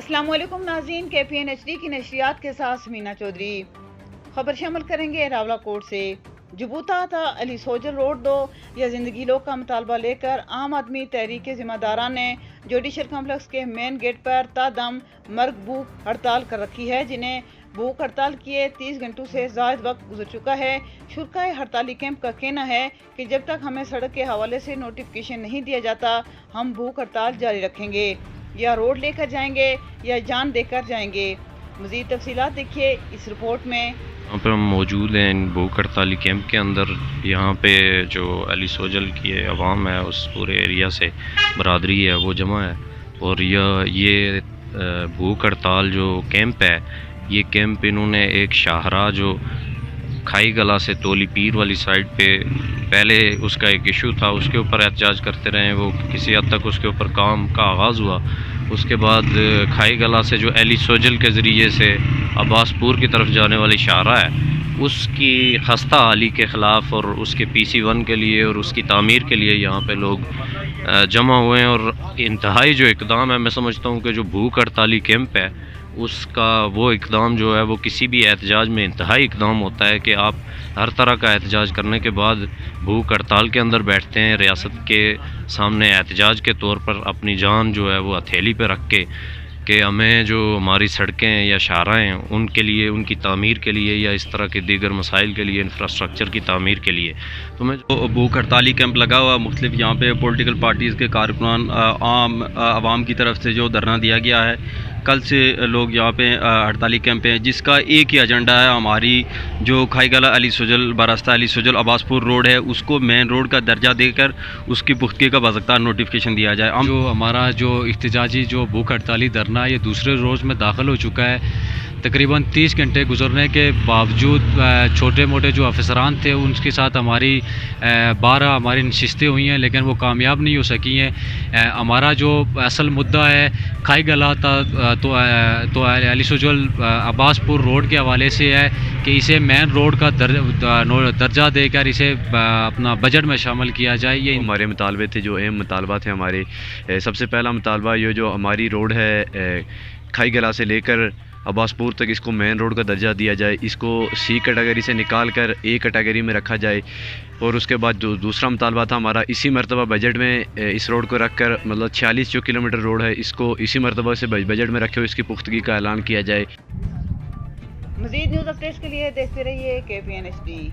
السلام علیکم ناظرین، کے پی این ایچ ڈی کی نشریات کے ساتھ سمینا چودھری خبر شامل کریں گے راولہ کوٹ سے۔ جبوتا تھا علی سوجل روڈ دو یا زندگی لو کا مطالبہ لے کر عام آدمی تحریک کے ذمہ داران نے جوڈیشل کمپلیکس کے مین گیٹ پر تا دم مرگ بھوک ہڑتال کر رکھی ہے، جنہیں بھوک ہڑتال کیے 30 گھنٹوں سے زائد وقت گزر چکا ہے۔ شرکائے ہڑتالی کیمپ کا کہنا ہے کہ جب تک ہمیں سڑک کے حوالے سے نوٹیفکیشن نہیں دیا جاتا ہم بھوک ہڑتال جاری رکھیں گے، یا روڈ لے کر جائیں گے یا جان دے کر جائیں گے۔ مزید تفصیلات دیکھیے اس رپورٹ میں۔ یہاں پہ ہم موجود ہیں بھوک ہڑتالی کیمپ کے اندر۔ یہاں پہ جو علی سوجل کی عوام ہے، اس پورے ایریا سے برادری ہے، وہ جمع ہے، اور یہ بھوک ہڑتال جو کیمپ ہے، یہ کیمپ انہوں نے ایک شاہراہ جو کھائی گلا سے تولی پیر والی سائڈ پہ پہلے اس کا ایک ایشو تھا، اس کے اوپر احتجاج کرتے رہے، وہ کسی حد تک اس کے اوپر کام کا آغاز ہوا۔ اس کے بعد کھائی گلا سے جو علی سوجل کے ذریعے سے عباس پور کی طرف جانے والی شاہراہ ہے، اس کی خستہ حالی کے خلاف اور اس کے پی سی 1 کے لیے اور اس کی تعمیر کے لیے یہاں پہ لوگ جمع ہوئے ہیں۔ اور انتہائی جو اقدام ہے، میں سمجھتا ہوں کہ جو بھوک ہڑتالی کیمپ ہے اس کا وہ اقدام جو ہے وہ کسی بھی احتجاج میں انتہائی اقدام ہوتا ہے کہ آپ ہر طرح کا احتجاج کرنے کے بعد بھوک ہڑتال کے اندر بیٹھتے ہیں، ریاست کے سامنے احتجاج کے طور پر اپنی جان جو ہے وہ ہتھیلی پہ رکھ کے کہ ہمیں جو ہماری سڑکیں یا شاہراہیں ہیں ان کے لیے، ان کی تعمیر کے لیے یا اس طرح کے دیگر مسائل کے لیے، انفراسٹرکچر کی تعمیر کے لیے۔ تو میں بھوک ہڑتالی کیمپ لگا ہوا، مختلف یہاں پہ پولیٹیکل پارٹیز کے کارکنان، عام عوام کی طرف سے جو دھرنا دیا گیا ہے، کل سے لوگ یہاں پہ ہڑتالی کیمپ ہیں، جس کا ایک ہی ایجنڈا ہے، ہماری جو کھائی گلا علی سوجل براستہ علی سوجل عباس پور روڈ ہے اس کو مین روڈ کا درجہ دے کر اس کی پختگی کا باضابطہ نوٹیفکیشن دیا جائے۔ جو ہمارا جو احتجاجی جو بھوک ہڑتالی دھرنا یہ دوسرے روز میں داخل ہو چکا ہے۔ تقریباً 30 گھنٹے گزرنے کے باوجود چھوٹے موٹے جو افسران تھے ان کے ساتھ ہماری 12 ہماری نشستیں ہوئی ہیں، لیکن وہ کامیاب نہیں ہو سکی ہیں۔ ہمارا جو اصل مدعا ہے کھائی گلا تو علی سوجل عباس پور روڈ کے حوالے سے ہے کہ اسے مین روڈ کا درجہ دے کر اسے اپنا بجٹ میں شامل کیا جائے۔ یہ ہمارے مطالبے تھے، جو اہم مطالبات ہیں ہمارے۔ سب سے پہلا مطالبہ یہ جو ہماری روڈ ہے کھائی گلا سے لے کر عباس پور تک، اس کو مین روڈ کا درجہ دیا جائے، اس کو سی کیٹیگری سے نکال کر اے کیٹیگری میں رکھا جائے۔ اور اس کے بعد جو دوسرا مطالبہ تھا ہمارا، اسی مرتبہ بجٹ میں اس روڈ کو رکھ کر، مطلب 46 جو کلومیٹر روڈ ہے، اس کو اسی مرتبہ سے بجٹ میں رکھے ہوئے اس کی پختگی کا اعلان کیا جائے۔ مزید نیوز اپڈیٹس کے لیے دیکھتے رہیے کے پی این ایچ ڈی۔